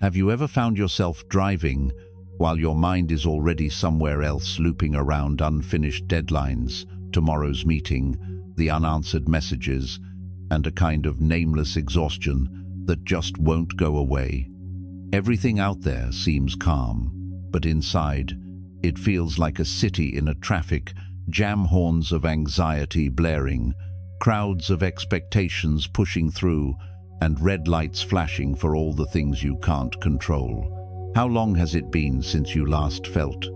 Have you ever found yourself driving while your mind is already somewhere else, looping around unfinished deadlines, tomorrow's meeting, the unanswered messages, and a kind of nameless exhaustion that just won't go away? Everything out there seems calm, but inside, it feels like a city in a traffic jam, horns of anxiety blaring, crowds of expectations pushing through, and red lights flashing for all the things you can't control. How long has it been since you last felt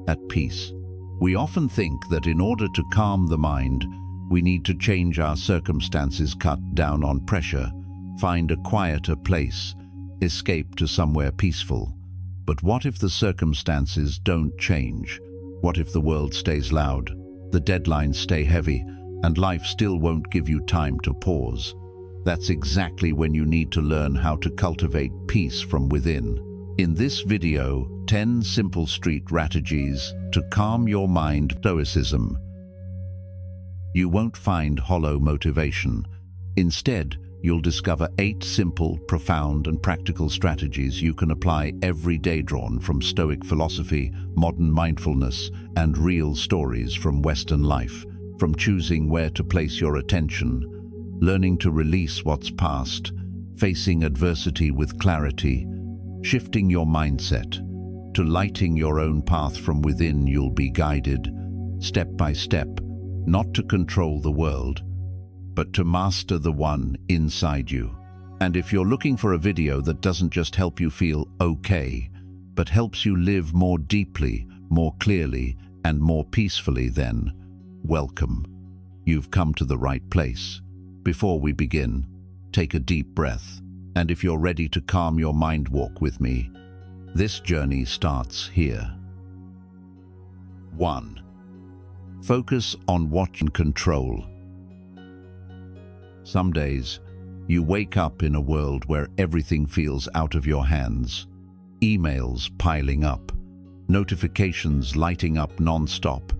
at peace? We often think that in order to calm the mind, we need to change our circumstances, cut down on pressure, find a quieter place, escape to somewhere peaceful. But what if the circumstances don't change? What if the world stays loud, the deadlines stay heavy, and life still won't give you time to pause? That's exactly when you need to learn how to cultivate peace from within. In this video, 10 simple strategies to calm your mind. Stoicism. You won't find hollow motivation. Instead, you'll discover 8 simple, profound, and practical strategies you can apply every day, drawn from Stoic philosophy, modern mindfulness, and real stories from Western life. From choosing where to place your attention, learning to release what's past, facing adversity with clarity, shifting your mindset, to lighting your own path from within, you'll be guided, step by step, not to control the world, but to master the one inside you. And if you're looking for a video that doesn't just help you feel okay, but helps you live more deeply, more clearly, and more peacefully, then welcome. You've come to the right place. Before we begin, take a deep breath, and if you're ready to calm your mind, walk with me. This journey starts here. 1. Focus on what you can control. Some days, you wake up in a world where everything feels out of your hands. Emails piling up, notifications lighting up non-stop,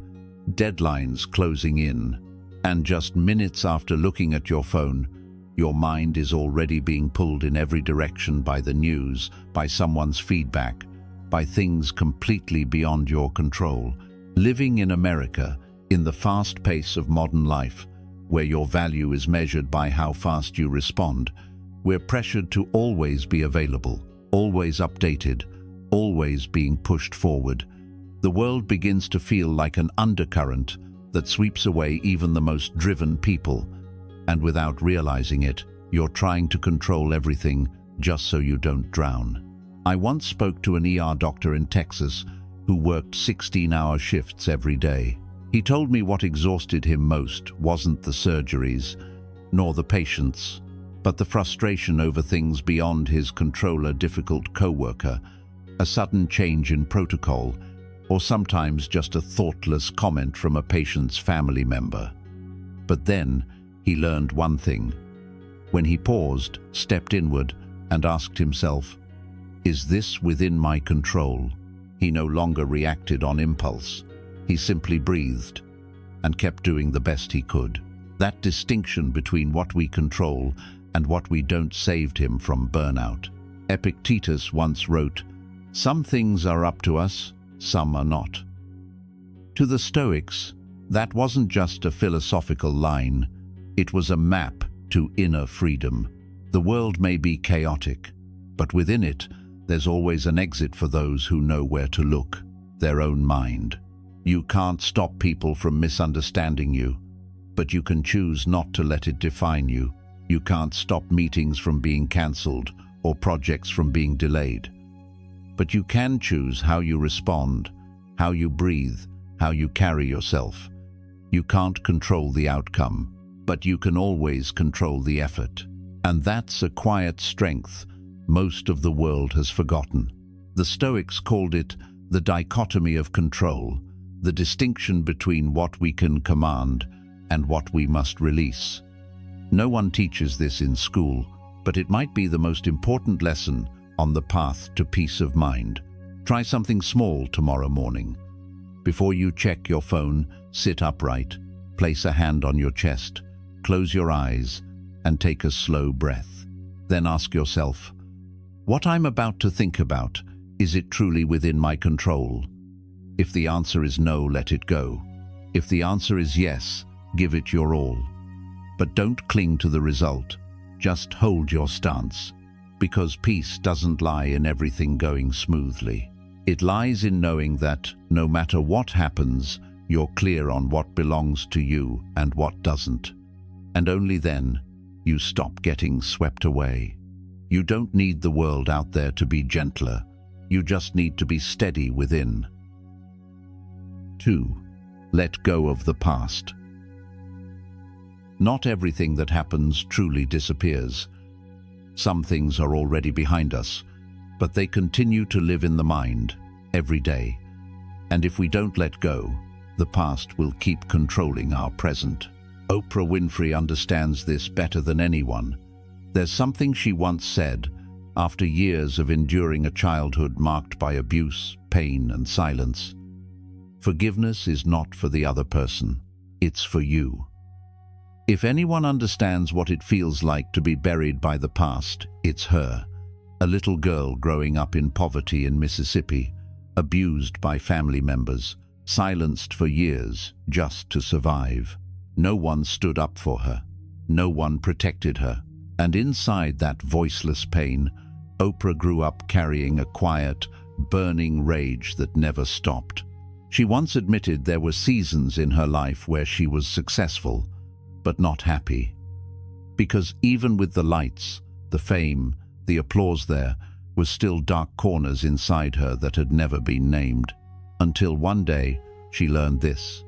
deadlines closing in, and just minutes after looking at your phone, your mind is already being pulled in every direction by the news, by someone's feedback, by things completely beyond your control. Living in America, in the fast pace of modern life, where your value is measured by how fast you respond, we're pressured to always be available, always updated, always being pushed forward. The world begins to feel like an undercurrent that sweeps away even the most driven people, and without realizing it, you're trying to control everything just so you don't drown. I once spoke to an ER doctor in Texas who worked 16-hour shifts every day. He told me what exhausted him most wasn't the surgeries, nor the patients, but the frustration over things beyond his control, a difficult coworker, a sudden change in protocol, or sometimes just a thoughtless comment from a patient's family member. But then he learned one thing. When he paused, stepped inward, and asked himself, "Is this within my control?" He no longer reacted on impulse. He simply breathed and kept doing the best he could. That distinction between what we control and what we don't saved him from burnout. Epictetus once wrote, "Some things are up to us, some are not." To the Stoics, that wasn't just a philosophical line, it was a map to inner freedom. The world may be chaotic, but within it, there's always an exit for those who know where to look, their own mind. You can't stop people from misunderstanding you, but you can choose not to let it define you. You can't stop meetings from being cancelled or projects from being delayed. But you can choose how you respond, how you breathe, how you carry yourself. You can't control the outcome, but you can always control the effort. And that's a quiet strength most of the world has forgotten. The Stoics called it the dichotomy of control, the distinction between what we can command and what we must release. No one teaches this in school, but it might be the most important lesson on the path to peace of mind. Try something small tomorrow morning. Before you check your phone, sit upright, place a hand on your chest, close your eyes, and take a slow breath. Then ask yourself, What I'm about to think about, is it truly within my control? If the answer is no, let it go. If the answer is yes, give it your all. But don't cling to the result. Just hold your stance. Because peace doesn't lie in everything going smoothly. It lies in knowing that, no matter what happens, you're clear on what belongs to you and what doesn't. And only then, you stop getting swept away. You don't need the world out there to be gentler. You just need to be steady within. 2. Let go of the past. Not everything that happens truly disappears. Some things are already behind us, but they continue to live in the mind, every day. And if we don't let go, the past will keep controlling our present. Oprah Winfrey understands this better than anyone. There's something she once said, after years of enduring a childhood marked by abuse, pain, and silence. Forgiveness is not for the other person, it's for you. If anyone understands what it feels like to be buried by the past, it's her. A little girl growing up in poverty in Mississippi, abused by family members, silenced for years just to survive. No one stood up for her. No one protected her. And inside that voiceless pain, Oprah grew up carrying a quiet, burning rage that never stopped. She once admitted there were seasons in her life where she was successful, but not happy. Because even with the lights, the fame, the applause, there was still dark corners inside her that had never been named. Until one day, she learned this.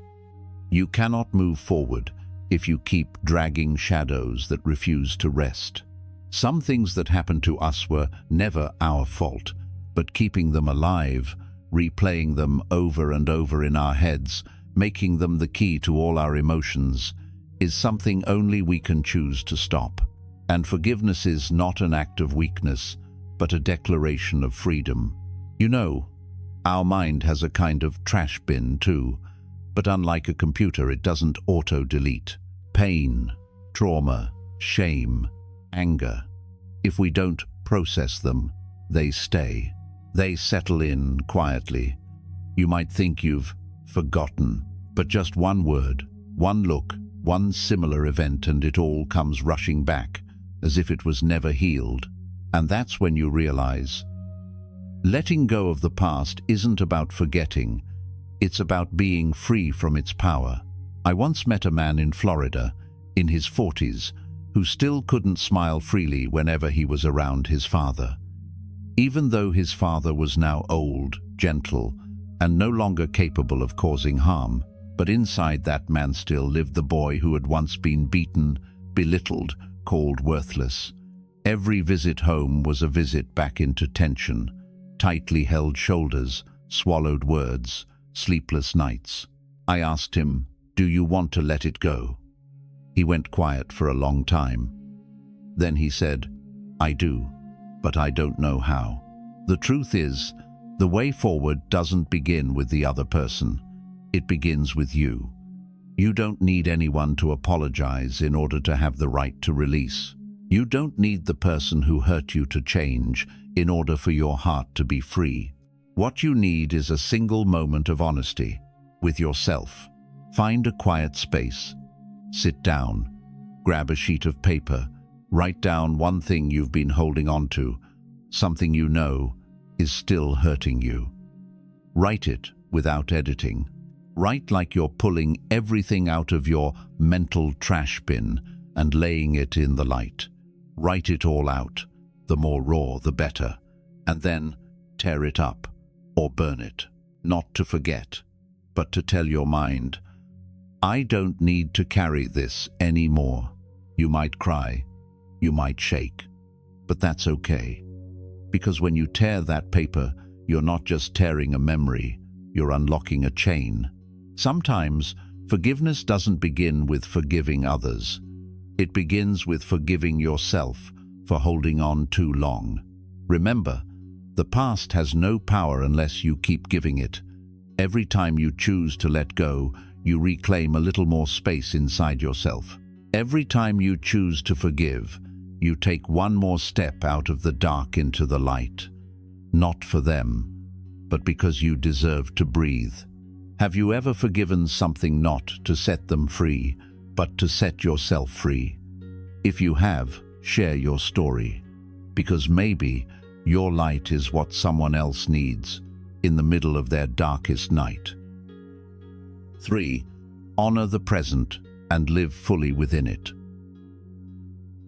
You cannot move forward if you keep dragging shadows that refuse to rest. Some things that happened to us were never our fault, but keeping them alive, replaying them over and over in our heads, making them the key to all our emotions, is something only we can choose to stop. And forgiveness is not an act of weakness, but a declaration of freedom. You know, our mind has a kind of trash bin too, but unlike a computer, it doesn't auto-delete. Pain, trauma, shame, anger. If we don't process them, they stay. They settle in quietly. You might think you've forgotten, but just one word, one look, one similar event, and it all comes rushing back, as if it was never healed. And that's when you realize, letting go of the past isn't about forgetting, it's about being free from its power. I once met a man in Florida, in his 40s, who still couldn't smile freely whenever he was around his father. Even though his father was now old, gentle, and no longer capable of causing harm, but inside that man still lived the boy who had once been beaten, belittled, called worthless. Every visit home was a visit back into tension, tightly held shoulders, swallowed words, sleepless nights. I asked him, "Do you want to let it go?" He went quiet for a long time. Then he said, "I do, but I don't know how." The truth is, the way forward doesn't begin with the other person. It begins with you. You don't need anyone to apologize in order to have the right to release. You don't need the person who hurt you to change in order for your heart to be free. What you need is a single moment of honesty with yourself. Find a quiet space. Sit down. Grab a sheet of paper. Write down one thing you've been holding on to, something you know is still hurting you. Write it without editing. Write like you're pulling everything out of your mental trash bin and laying it in the light. Write it all out. The more raw, the better. And then tear it up or burn it. Not to forget, but to tell your mind, I don't need to carry this anymore. You might cry, you might shake, but that's okay. Because when you tear that paper, you're not just tearing a memory, you're unlocking a chain. Sometimes, forgiveness doesn't begin with forgiving others. It begins with forgiving yourself for holding on too long. Remember, the past has no power unless you keep giving it. Every time you choose to let go, you reclaim a little more space inside yourself. Every time you choose to forgive, you take one more step out of the dark into the light. Not for them, but because you deserve to breathe. Have you ever forgiven something not to set them free, but to set yourself free? If you have, share your story, because maybe your light is what someone else needs in the middle of their darkest night. 3. Honor the present and live fully within it.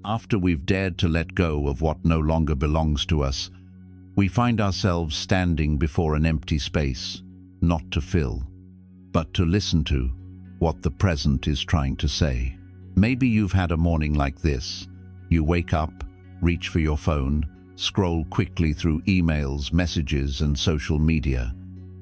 After we've dared to let go of what no longer belongs to us, we find ourselves standing before an empty space, not to fill, but to listen to what the present is trying to say. Maybe you've had a morning like this. You wake up, reach for your phone, scroll quickly through emails, messages, and social media.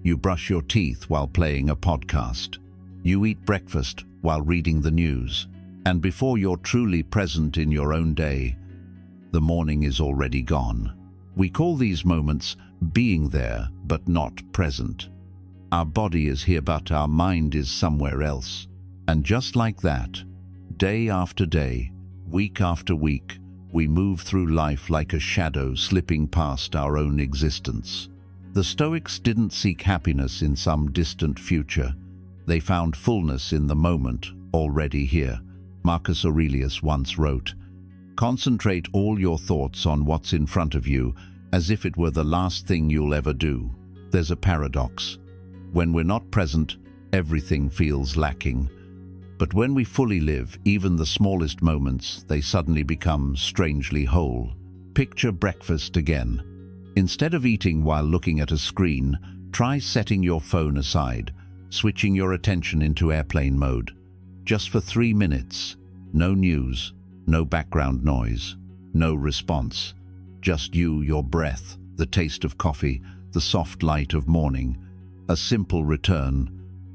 You brush your teeth while playing a podcast. You eat breakfast while reading the news. And before you're truly present in your own day, the morning is already gone. We call these moments being there but not present. Our body is here but our mind is somewhere else. And just like that, day after day, week after week, we move through life like a shadow slipping past our own existence. The Stoics didn't seek happiness in some distant future. They found fullness in the moment, already here. Marcus Aurelius once wrote, "Concentrate all your thoughts on what's in front of you as if it were the last thing you'll ever do." There's a paradox. When we're not present, everything feels lacking. But when we fully live, even the smallest moments, they suddenly become strangely whole. Picture breakfast again. Instead of eating while looking at a screen, try setting your phone aside, switching your attention into airplane mode. Just for 3 minutes. No news, no background noise, no response. Just you, your breath, the taste of coffee, the soft light of morning. A simple return,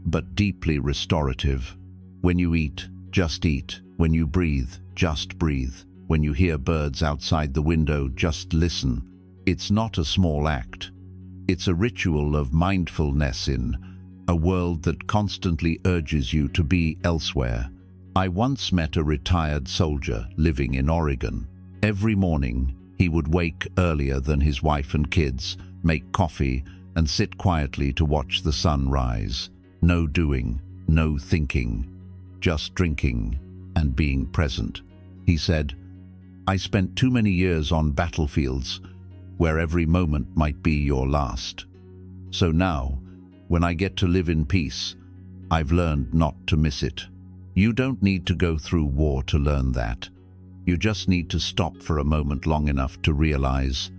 but deeply restorative. When you eat, just eat. When you breathe, just breathe. When you hear birds outside the window, just listen. It's not a small act. It's a ritual of mindfulness in a world that constantly urges you to be elsewhere. I once met a retired soldier living in Oregon. Every morning, he would wake earlier than his wife and kids, make coffee, and sit quietly to watch the sun rise. No doing, no thinking, just drinking and being present. He said, "I spent too many years on battlefields where every moment might be your last. So now, when I get to live in peace, I've learned not to miss it." You don't need to go through war to learn that. You just need to stop for a moment long enough to realize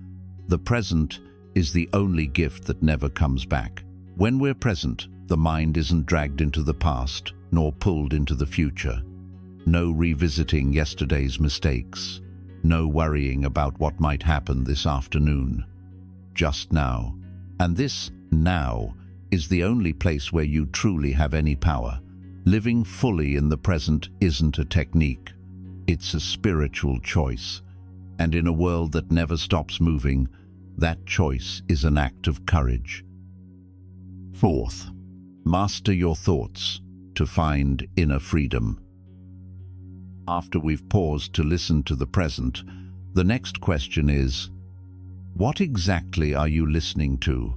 the present is the only gift that never comes back. When we're present, the mind isn't dragged into the past nor pulled into the future. No revisiting yesterday's mistakes. No worrying about what might happen this afternoon. Just now. And this now is the only place where you truly have any power. Living fully in the present isn't a technique. It's a spiritual choice. And in a world that never stops moving, that choice is an act of courage. 4th, master your thoughts to find inner freedom. After we've paused to listen to the present, the next question is, what exactly are you listening to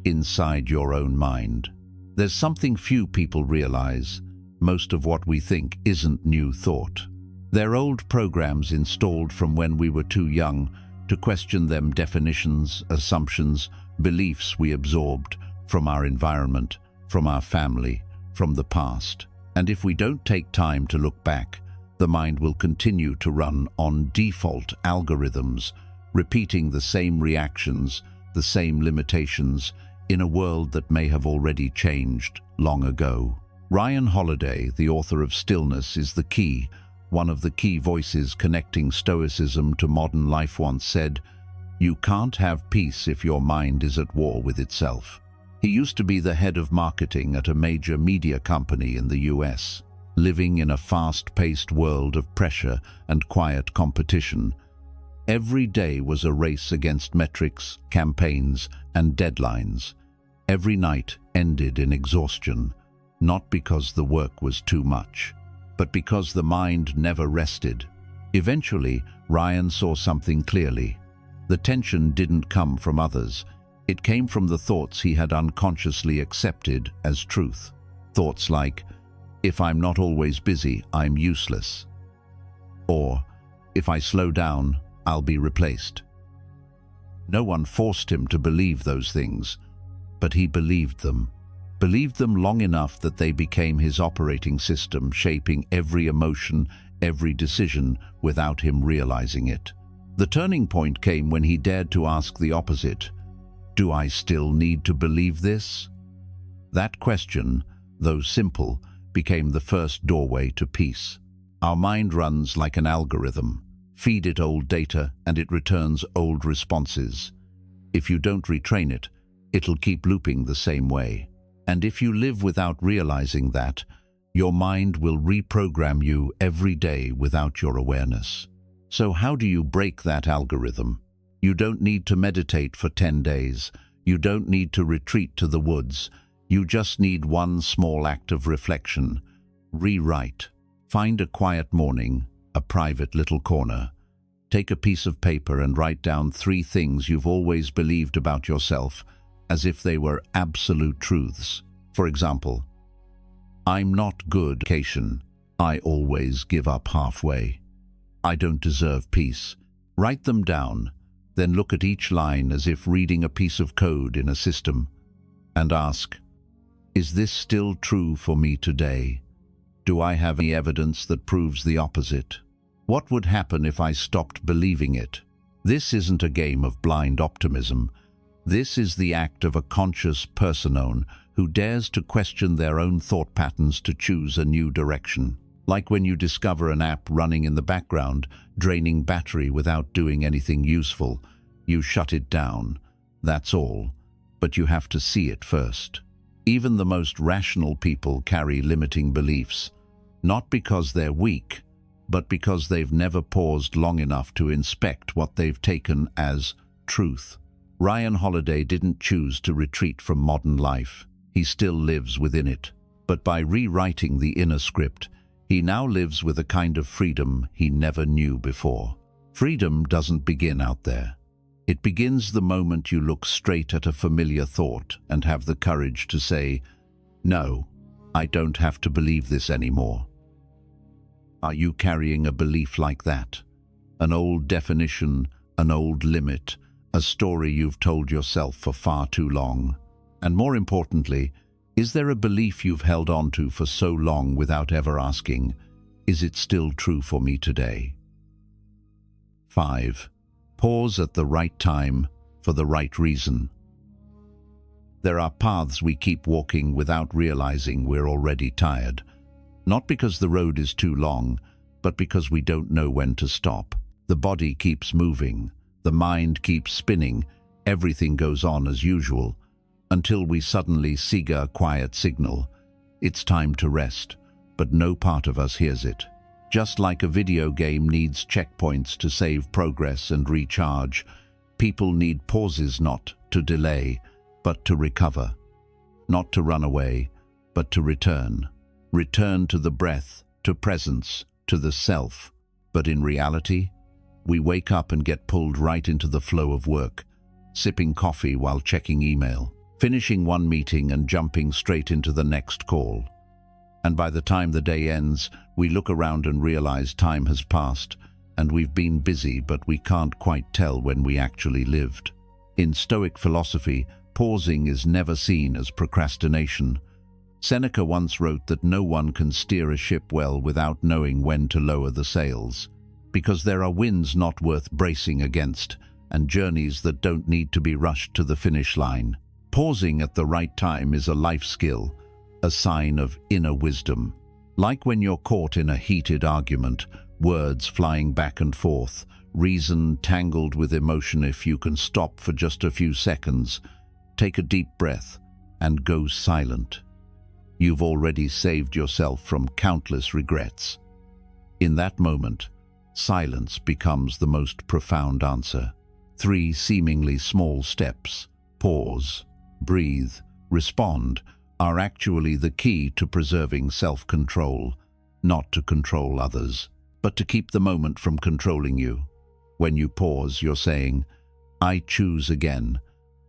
inside your own mind? There's something few people realize. Most of what we think isn't new thought. They're old programs installed from when we were too young to question them, definitions, assumptions, beliefs we absorbed from our environment, from our family, from the past. And if we don't take time to look back, the mind will continue to run on default algorithms, repeating the same reactions, the same limitations, in a world that may have already changed long ago. Ryan Holiday, the author of Stillness, is the key. One of the key voices connecting Stoicism to modern life once said, "You can't have peace if your mind is at war with itself." He used to be the head of marketing at a major media company in the US. Living in a fast-paced world of pressure and quiet competition, every day was a race against metrics, campaigns, and deadlines. Every night ended in exhaustion. Not because the work was too much, but because the mind never rested. Eventually, Ryan saw something clearly. The tension didn't come from others. It came from the thoughts he had unconsciously accepted as truth. Thoughts like, if I'm not always busy, I'm useless. Or, if I slow down, I'll be replaced. No one forced him to believe those things, but he believed them long enough that they became his operating system, shaping every emotion, every decision without him realizing it. The turning point came when he dared to ask the opposite. Do I still need to believe this? That question, though simple, became the first doorway to peace. Our mind runs like an algorithm. Feed it old data and it returns old responses. If you don't retrain it, it'll keep looping the same way. And if you live without realizing that, your mind will reprogram you every day without your awareness. So how do you break that algorithm? You don't need to meditate for 10 days. You don't need to retreat to the woods. You just need one small act of reflection. Rewrite. Find a quiet morning, a private little corner. Take a piece of paper and write down 3 things you've always believed about yourself, as if they were absolute truths. For example, I'm not good at communication. I always give up halfway. I don't deserve peace. Write them down, then look at each line as if reading a piece of code in a system, and ask, is this still true for me today? Do I have any evidence that proves the opposite? What would happen if I stopped believing it? This isn't a game of blind optimism. This is the act of a conscious person who dares to question their own thought patterns to choose a new direction. Like when you discover an app running in the background, draining battery without doing anything useful. You shut it down. That's all. But you have to see it first. Even the most rational people carry limiting beliefs, not because they're weak, but because they've never paused long enough to inspect what they've taken as truth. Ryan Holiday didn't choose to retreat from modern life. He still lives within it. But by rewriting the inner script, he now lives with a kind of freedom he never knew before. Freedom doesn't begin out there. It begins the moment you look straight at a familiar thought and have the courage to say, no, I don't have to believe this anymore. Are you carrying a belief like that? An old definition, an old limit, a story you've told yourself for far too long? And more importantly, is there a belief you've held on to for so long without ever asking, is it still true for me today? 5. Pause at the right time for the right reason. There are paths we keep walking without realizing we're already tired. Not because the road is too long, but because we don't know when to stop. The body keeps moving, the mind keeps spinning, everything goes on as usual, until we suddenly see a quiet signal. It's time to rest, but no part of us hears it. Just like a video game needs checkpoints to save progress and recharge, people need pauses not to delay, but to recover. Not to run away, but to return. Return to the breath, to presence, to the self. But in reality, we wake up and get pulled right into the flow of work, sipping coffee while checking email, finishing one meeting and jumping straight into the next call. And by the time the day ends, we look around and realize time has passed, and we've been busy, but we can't quite tell when we actually lived. In Stoic philosophy, pausing is never seen as procrastination. Seneca once wrote that no one can steer a ship well without knowing when to lower the sails, because there are winds not worth bracing against, and journeys that don't need to be rushed to the finish line. Pausing at the right time is a life skill, a sign of inner wisdom. Like when you're caught in a heated argument, words flying back and forth, reason tangled with emotion. If you can stop for just a few seconds, take a deep breath, and go silent, you've already saved yourself from countless regrets. In that moment, silence becomes the most profound answer. 3 seemingly small steps, pause, breathe, respond, are actually the key to preserving self-control, not to control others, but to keep the moment from controlling you. When you pause, you're saying, I choose again.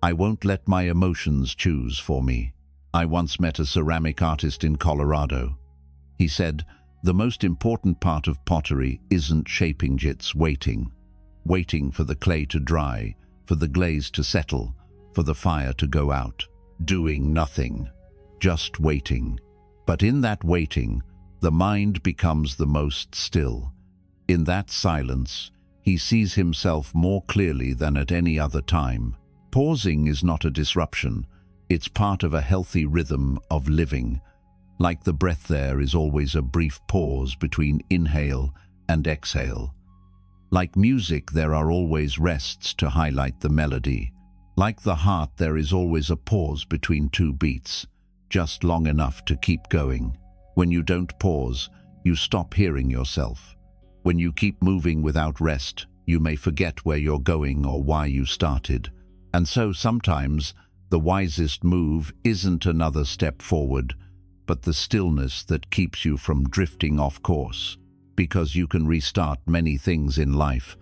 I won't let my emotions choose for me. I once met a ceramic artist in Colorado. He said, the most important part of pottery isn't shaping, it's waiting. Waiting for the clay to dry, for the glaze to settle, for the fire to go out. Doing nothing, just waiting. But in that waiting, the mind becomes the most still. In that silence, he sees himself more clearly than at any other time. Pausing is not a disruption. It's part of a healthy rhythm of living. Like the breath, there is always a brief pause between inhale and exhale. Like music, there are always rests to highlight the melody. Like the heart, there is always a pause between two beats, just long enough to keep going. When you don't pause, you stop hearing yourself. When you keep moving without rest, you may forget where you're going or why you started. And so sometimes the wisest move isn't another step forward, but the stillness that keeps you from drifting off course. Because you can restart many things in life,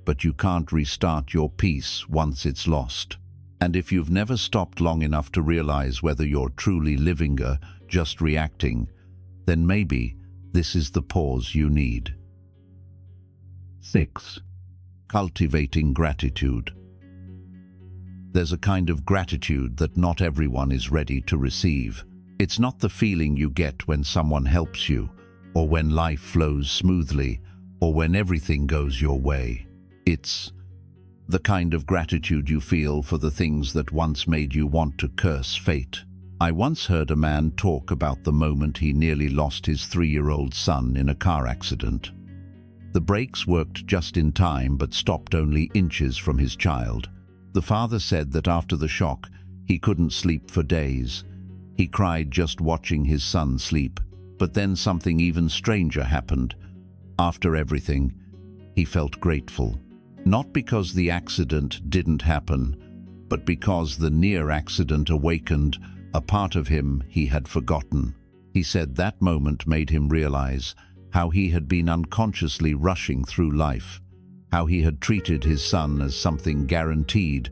but you can't restart your peace once it's lost. And if you've never stopped long enough to realize whether you're truly living or just reacting, then maybe this is the pause you need. 6. Cultivating gratitude. There's a kind of gratitude that not everyone is ready to receive. It's not the feeling you get when someone helps you, or when life flows smoothly, or when everything goes your way. It's the kind of gratitude you feel for the things that once made you want to curse fate. I once heard a man talk about the moment he nearly lost his 3-year-old son in a car accident. The brakes worked just in time but stopped only inches from his child. The father said that after the shock, he couldn't sleep for days. He cried just watching his son sleep. But then something even stranger happened. After everything, he felt grateful. Not because the accident didn't happen, but because the near accident awakened a part of him he had forgotten. He said that moment made him realize how he had been unconsciously rushing through life, how he had treated his son as something guaranteed,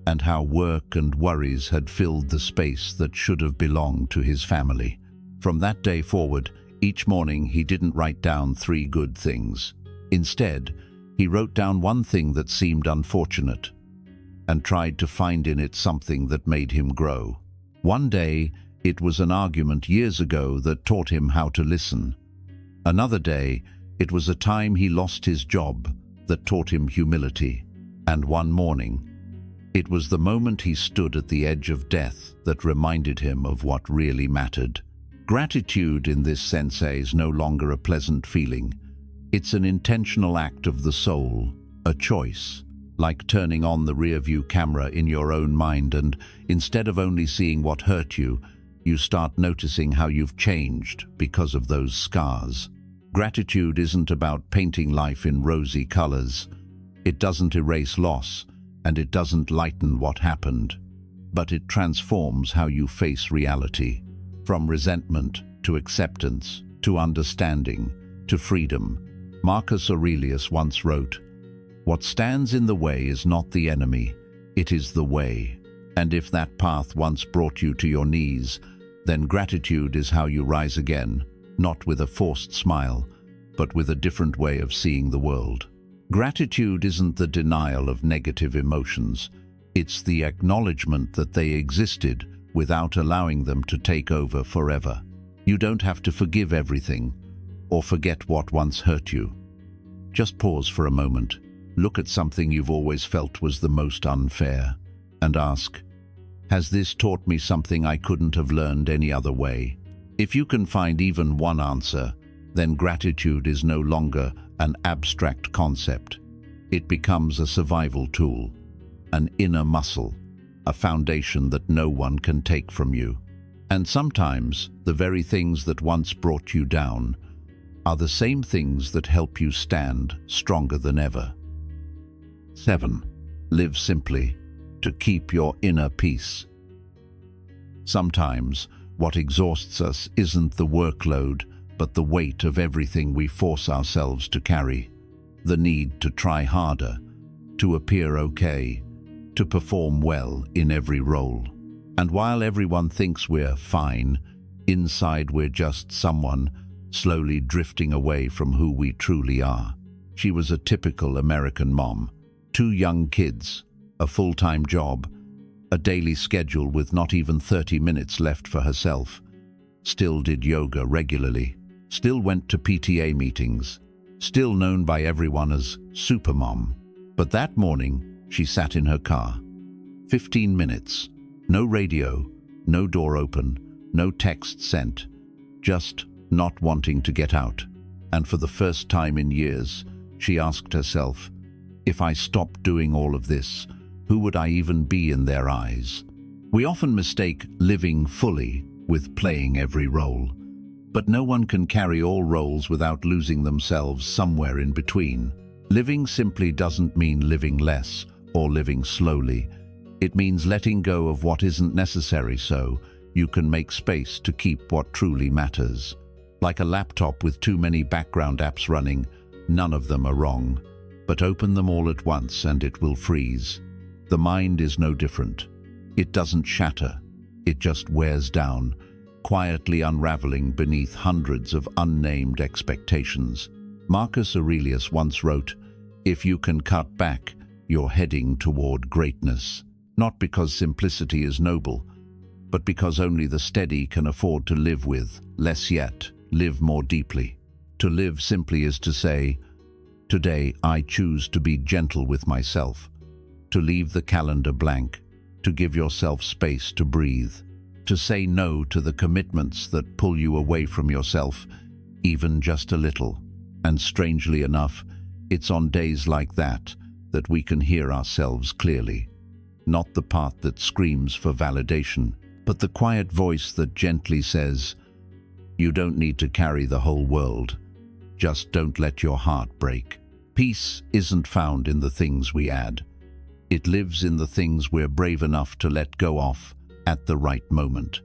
and how work and worries had filled the space that should have belonged to his family. From that day forward, each morning he didn't write down 3 good things. Instead, he wrote down one thing that seemed unfortunate and tried to find in it something that made him grow. One day, it was an argument years ago that taught him how to listen. Another day, it was a time he lost his job that taught him humility. And one morning, it was the moment he stood at the edge of death that reminded him of what really mattered. Gratitude in this sense is no longer a pleasant feeling. It's an intentional act of the soul, a choice, like turning on the rear-view camera in your own mind, and instead of only seeing what hurt you, you start noticing how you've changed because of those scars. Gratitude isn't about painting life in rosy colors. It doesn't erase loss, and it doesn't lighten what happened, but it transforms how you face reality. From resentment to acceptance, to understanding, to freedom. Marcus Aurelius once wrote, "What stands in the way is not the enemy, it is the way." And if that path once brought you to your knees, then gratitude is how you rise again, not with a forced smile, but with a different way of seeing the world. Gratitude isn't the denial of negative emotions. It's the acknowledgement that they existed without allowing them to take over forever. You don't have to forgive everything or forget what once hurt you. Just pause for a moment, look at something you've always felt was the most unfair, and ask, has this taught me something I couldn't have learned any other way? If you can find even one answer, then gratitude is no longer an abstract concept. It becomes a survival tool, an inner muscle, a foundation that no one can take from you. And sometimes the very things that once brought you down are the same things that help you stand stronger than ever. 7. Live simply to keep your inner peace. Sometimes what exhausts us isn't the workload, but the weight of everything we force ourselves to carry. The need to try harder, to appear okay, to perform well in every role. And while everyone thinks we're fine, inside we're just someone slowly drifting away from who we truly are. She was a typical American mom. 2 young kids, a full-time job, a daily schedule with not even 30 minutes left for herself. Still did yoga regularly, still went to PTA meetings, still known by everyone as Supermom. But that morning, she sat in her car. 15 minutes, no radio, no door open, no text sent, just not wanting to get out. And for the first time in years, she asked herself, if I stopped doing all of this, who would I even be in their eyes? We often mistake living fully with playing every role. But no one can carry all roles without losing themselves somewhere in between. Living simply doesn't mean living less or living slowly. It means letting go of what isn't necessary so you can make space to keep what truly matters. Like a laptop with too many background apps running, none of them are wrong. But open them all at once and it will freeze. The mind is no different. It doesn't shatter. It just wears down, quietly unraveling beneath hundreds of unnamed expectations. Marcus Aurelius once wrote, "If you can cut back, you're heading toward greatness." Not because simplicity is noble, but because only the steady can afford to live with less yet, live more deeply. To live simply is to say, today I choose to be gentle with myself, to leave the calendar blank, to give yourself space to breathe, to say no to the commitments that pull you away from yourself, even just a little. And strangely enough, it's on days like that that we can hear ourselves clearly. Not the part that screams for validation, but the quiet voice that gently says, "You don't need to carry the whole world. Just don't let your heart break." Peace isn't found in the things we add. It lives in the things we're brave enough to let go of at the right moment.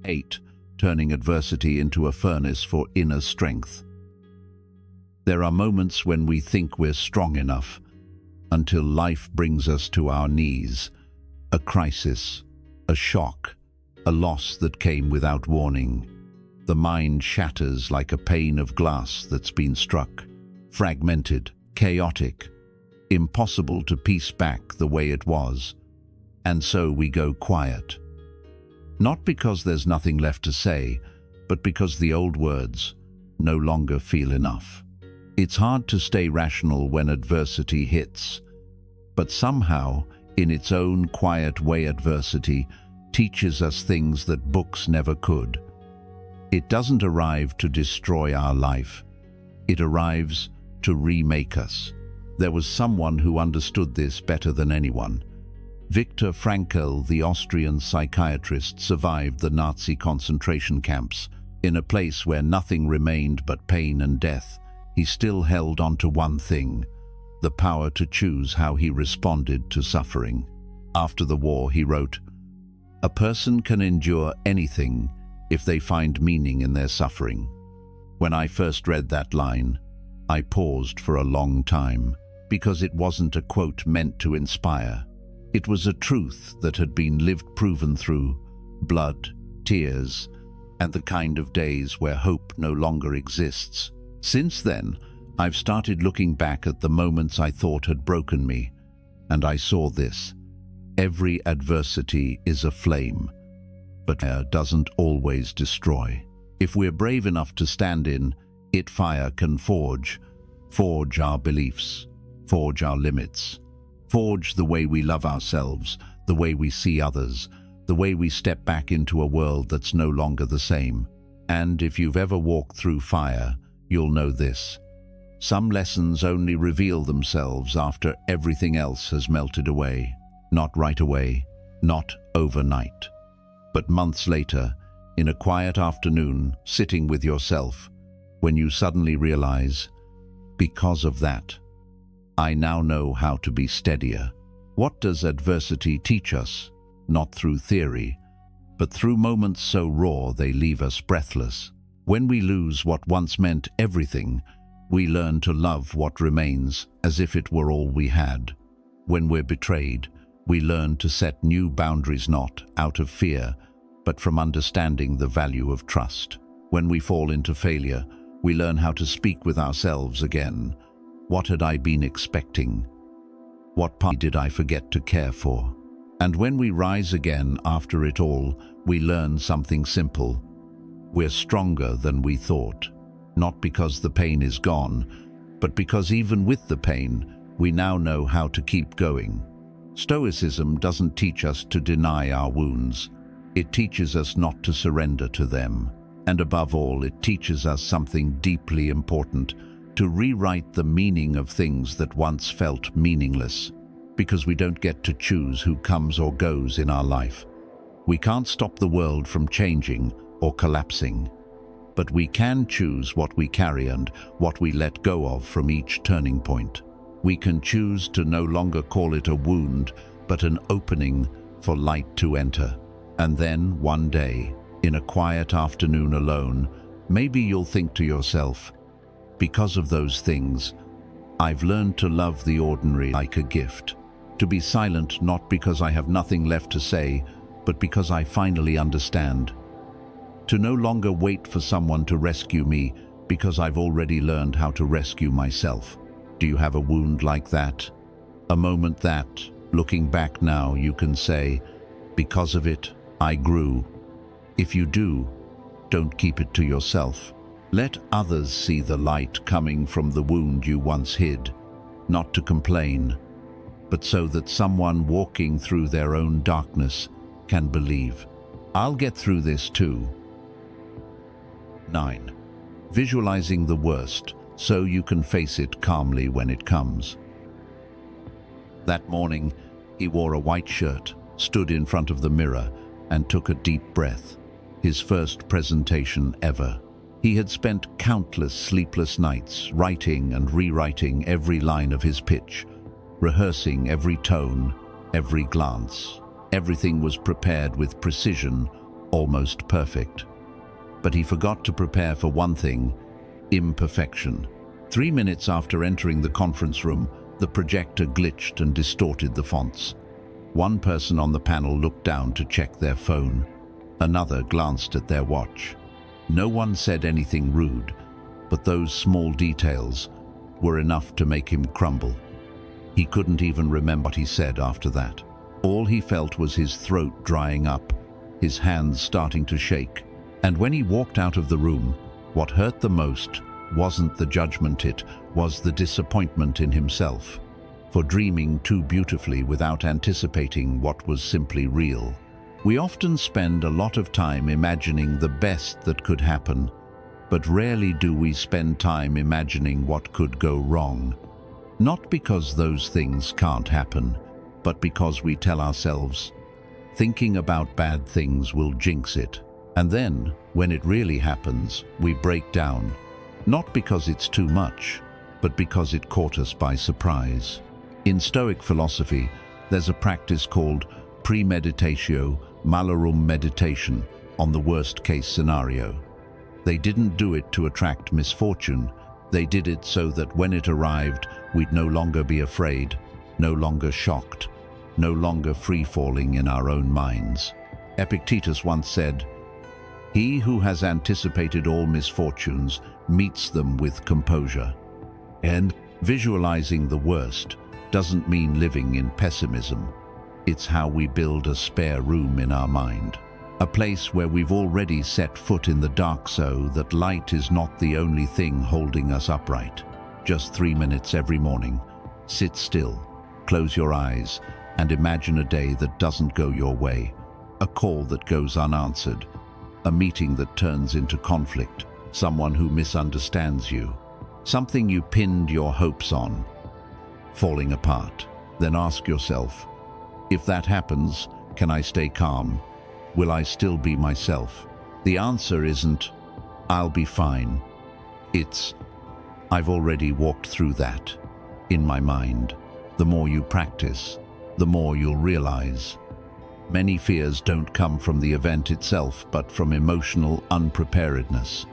8. Turning adversity into a furnace for inner strength. There are moments when we think we're strong enough, until life brings us to our knees. A crisis, a shock, a loss that came without warning. The mind shatters like a pane of glass that's been struck, fragmented, chaotic, impossible to piece back the way it was. And so we go quiet. Not because there's nothing left to say, but because the old words no longer feel enough. It's hard to stay rational when adversity hits, but somehow, in its own quiet way, adversity teaches us things that books never could. It doesn't arrive to destroy our life. It arrives to remake us. There was someone who understood this better than anyone. Viktor Frankl, the Austrian psychiatrist, survived the Nazi concentration camps. In a place where nothing remained but pain and death, he still held on to one thing: the power to choose how he responded to suffering. After the war, he wrote, "A person can endure anything if they find meaning in their suffering." When I first read that line, I paused for a long time, because it wasn't a quote meant to inspire. It was a truth that had been lived, proven through blood, tears, and the kind of days where hope no longer exists. Since then, I've started looking back at the moments I thought had broken me, and I saw this. Every adversity is a flame, but fire doesn't always destroy. If we're brave enough to stand in it, fire can forge our beliefs, forge our limits, forge the way we love ourselves, the way we see others, the way we step back into a world that's no longer the same. And if you've ever walked through fire, you'll know this. Some lessons only reveal themselves after everything else has melted away. Not right away, not overnight, but months later, in a quiet afternoon, sitting with yourself, when you suddenly realize, because of that, I now know how to be steadier. What does adversity teach us? Not through theory, but through moments so raw they leave us breathless. When we lose what once meant everything, we learn to love what remains as if it were all we had. When we're betrayed, we learn to set new boundaries not out of fear, but from understanding the value of trust. When we fall into failure, we learn how to speak with ourselves again. What had I been expecting? What part did I forget to care for? And when we rise again after it all, we learn something simple. We're stronger than we thought. Not because the pain is gone, but because even with the pain, we now know how to keep going. Stoicism doesn't teach us to deny our wounds. It teaches us not to surrender to them. And above all, it teaches us something deeply important: to rewrite the meaning of things that once felt meaningless. Because we don't get to choose who comes or goes in our life. We can't stop the world from changing or collapsing. But we can choose what we carry and what we let go of from each turning point. We can choose to no longer call it a wound, but an opening for light to enter. And then, one day, in a quiet afternoon alone, maybe you'll think to yourself, because of those things, I've learned to love the ordinary like a gift. To be silent not because I have nothing left to say, but because I finally understand. To no longer wait for someone to rescue me because I've already learned how to rescue myself. Do you have a wound like that? A moment that, looking back now, you can say, because of it, I grew. If you do, don't keep it to yourself. Let others see the light coming from the wound you once hid, not to complain, but so that someone walking through their own darkness can believe. I'll get through this too. 9. Visualizing the worst so you can face it calmly when it comes. That morning, he wore a white shirt, stood in front of the mirror, and took a deep breath. His first presentation ever. He had spent countless sleepless nights writing and rewriting every line of his pitch, rehearsing every tone, every glance. Everything was prepared with precision, almost perfect. But he forgot to prepare for one thing: imperfection. 3 minutes after entering the conference room, the projector glitched and distorted the fonts. One person on the panel looked down to check their phone. Another glanced at their watch. No one said anything rude, but those small details were enough to make him crumble. He couldn't even remember what he said after that. All he felt was his throat drying up, his hands starting to shake. And when he walked out of the room, what hurt the most wasn't the judgment, it was the disappointment in himself, for dreaming too beautifully without anticipating what was simply real. We often spend a lot of time imagining the best that could happen, but rarely do we spend time imagining what could go wrong. Not because those things can't happen, but because we tell ourselves, thinking about bad things will jinx it. And then, when it really happens, we break down, not because it's too much, but because it caught us by surprise. In Stoic philosophy, there's a practice called premeditatio malorum meditation on the worst-case scenario. They didn't do it to attract misfortune. They did it so that when it arrived, we'd no longer be afraid, no longer shocked, no longer free-falling in our own minds. Epictetus once said, "He who has anticipated all misfortunes meets them with composure." And visualizing the worst doesn't mean living in pessimism. It's how we build a spare room in our mind, a place where we've already set foot in the dark so that light is not the only thing holding us upright. Just 3 minutes every morning. Sit still, close your eyes, and imagine a day that doesn't go your way, a call that goes unanswered, a meeting that turns into conflict, someone who misunderstands you, something you pinned your hopes on, falling apart. Then ask yourself, if that happens, can I stay calm? Will I still be myself? The answer isn't, I'll be fine. It's, I've already walked through that, in my mind. The more you practice, the more you'll realize. Many fears don't come from the event itself, but from emotional unpreparedness.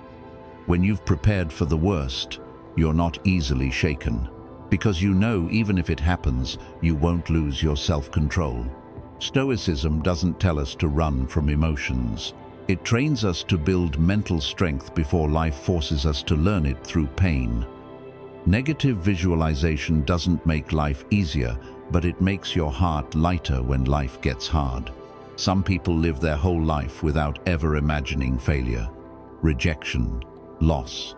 When you've prepared for the worst, you're not easily shaken, because you know even if it happens, you won't lose your self-control. Stoicism doesn't tell us to run from emotions. It trains us to build mental strength before life forces us to learn it through pain. Negative visualization doesn't make life easier, but it makes your heart lighter when life gets hard. Some people live their whole life without ever imagining failure, rejection, loss.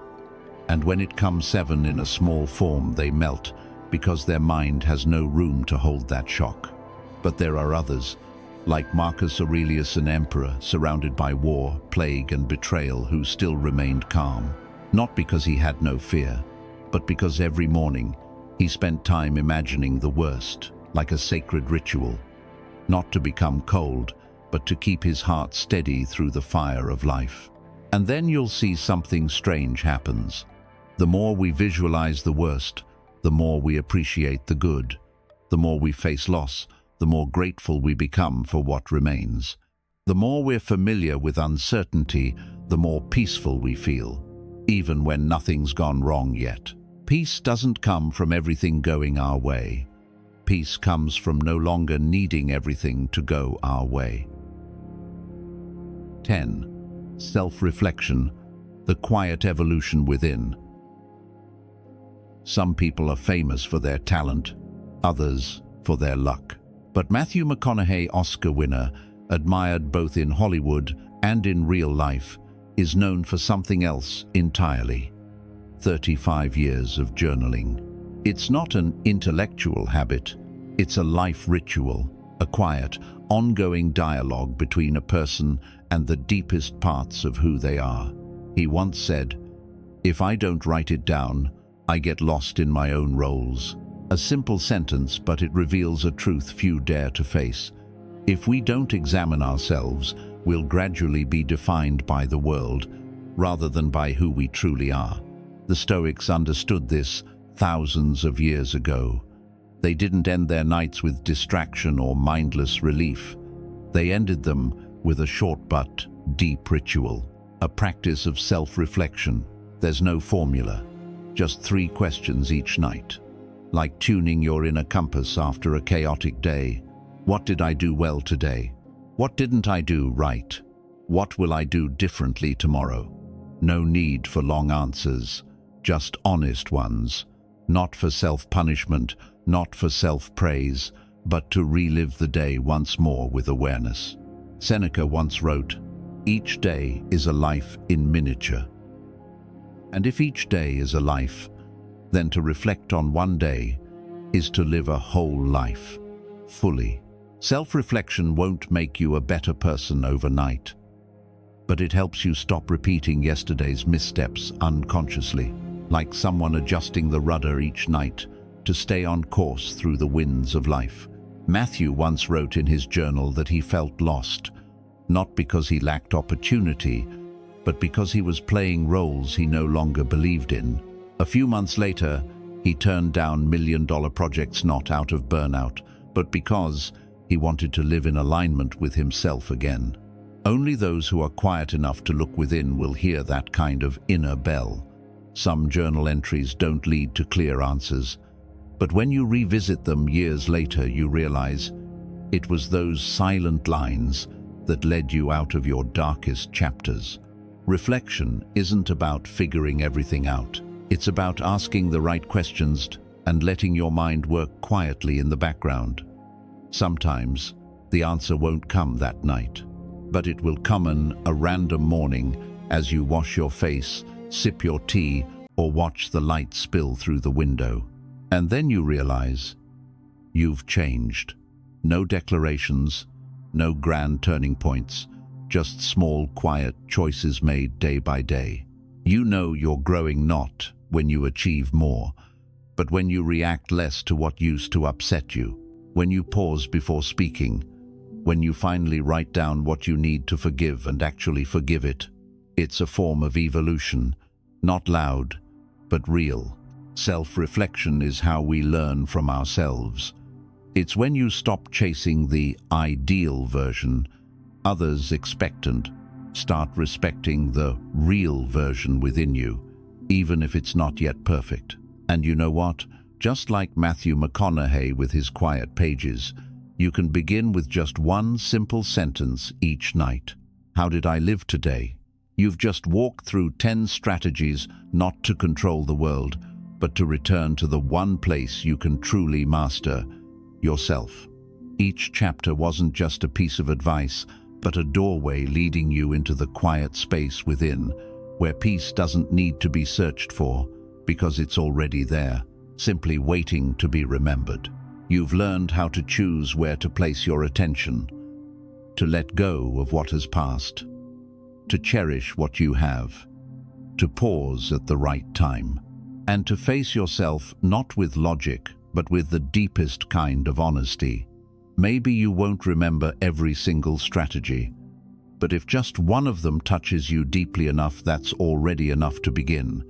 And when it comes seven in a small form, they melt because their mind has no room to hold that shock. But there are others, like Marcus Aurelius, an emperor surrounded by war, plague, and betrayal, who still remained calm, not because he had no fear, but because every morning he spent time imagining the worst, like a sacred ritual, not to become cold, but to keep his heart steady through the fire of life. And then you'll see something strange happens. The more we visualize the worst, the more we appreciate the good. The more we face loss, the more grateful we become for what remains. The more we're familiar with uncertainty, the more peaceful we feel, even when nothing's gone wrong yet. Peace doesn't come from everything going our way. Peace comes from no longer needing everything to go our way. 10. Self-reflection, the quiet evolution within. Some people are famous for their talent, others for their luck. But Matthew McConaughey, Oscar winner, admired both in Hollywood and in real life, is known for something else entirely. 35 years of journaling. It's not an intellectual habit, it's a life ritual, a quiet, ongoing dialogue between a person and the deepest parts of who they are. He once said, "If I don't write it down, I get lost in my own roles." A simple sentence, but it reveals a truth few dare to face. If we don't examine ourselves, we'll gradually be defined by the world, rather than by who we truly are. The Stoics understood this thousands of years ago. They didn't end their nights with distraction or mindless relief. They ended them with a short but deep ritual, a practice of self-reflection. There's no formula, just 3 questions each night. Like tuning your inner compass after a chaotic day. What did I do well today? What didn't I do right? What will I do differently tomorrow? No need for long answers, just honest ones. Not for self-punishment, not for self-praise, but to relive the day once more with awareness. Seneca once wrote, "Each day is a life in miniature." And if each day is a life, then to reflect on one day is to live a whole life, fully. Self-reflection won't make you a better person overnight, but it helps you stop repeating yesterday's missteps unconsciously, like someone adjusting the rudder each night to stay on course through the winds of life. Matthew once wrote in his journal that he felt lost, not because he lacked opportunity, but because he was playing roles he no longer believed in. A few months later, he turned down million-dollar projects not out of burnout, but because he wanted to live in alignment with himself again. Only those who are quiet enough to look within will hear that kind of inner bell. Some journal entries don't lead to clear answers, but when you revisit them years later, you realize it was those silent lines that led you out of your darkest chapters. Reflection isn't about figuring everything out. It's about asking the right questions and letting your mind work quietly in the background. Sometimes the answer won't come that night, but it will come on a random morning as you wash your face, sip your tea, or watch the light spill through the window. And then you realize you've changed. No declarations, no grand turning points, just small, quiet choices made day by day. You know you're growing not when you achieve more, but when you react less to what used to upset you, when you pause before speaking, when you finally write down what you need to forgive and actually forgive it. It's a form of evolution, not loud, but real. Self-reflection is how we learn from ourselves. It's when you stop chasing the ideal version, others expectant, Start respecting the real version within you, even if it's not yet perfect. And you know what? Just like Matthew McConaughey with his quiet pages, you can begin with just one simple sentence each night. How did I live today? You've just walked through 10 strategies not to control the world, but to return to the one place you can truly master, yourself. Each chapter wasn't just a piece of advice, but a doorway leading you into the quiet space within, where peace doesn't need to be searched for, because it's already there, simply waiting to be remembered. You've learned how to choose where to place your attention, to let go of what has passed, to cherish what you have, to pause at the right time, and to face yourself not with logic, but with the deepest kind of honesty. Maybe you won't remember every single strategy, but if just one of them touches you deeply enough, that's already enough to begin.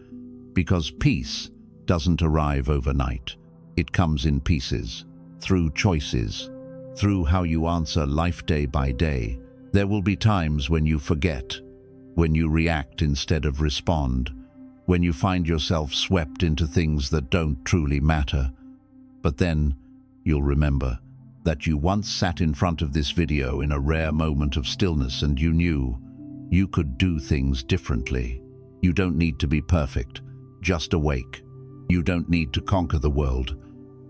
Because peace doesn't arrive overnight. It comes in pieces, through choices, through how you answer life day by day. There will be times when you forget, when you react instead of respond, when you find yourself swept into things that don't truly matter. But then you'll remember that you once sat in front of this video in a rare moment of stillness and you knew you could do things differently. You don't need to be perfect, just awake. You don't need to conquer the world,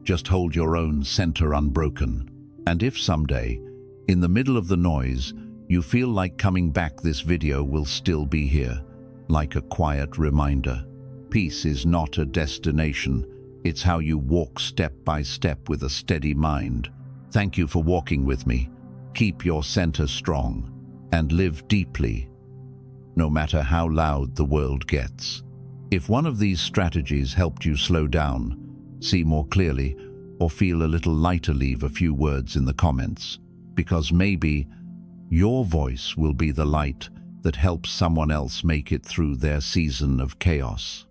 just hold your own center unbroken. And if someday, in the middle of the noise, you feel like coming back, this video will still be here, like a quiet reminder. Peace is not a destination, it's how you walk step by step with a steady mind. Thank you for walking with me. Keep your center strong and live deeply, no matter how loud the world gets. If one of these strategies helped you slow down, see more clearly, or feel a little lighter, leave a few words in the comments, because maybe your voice will be the light that helps someone else make it through their season of chaos.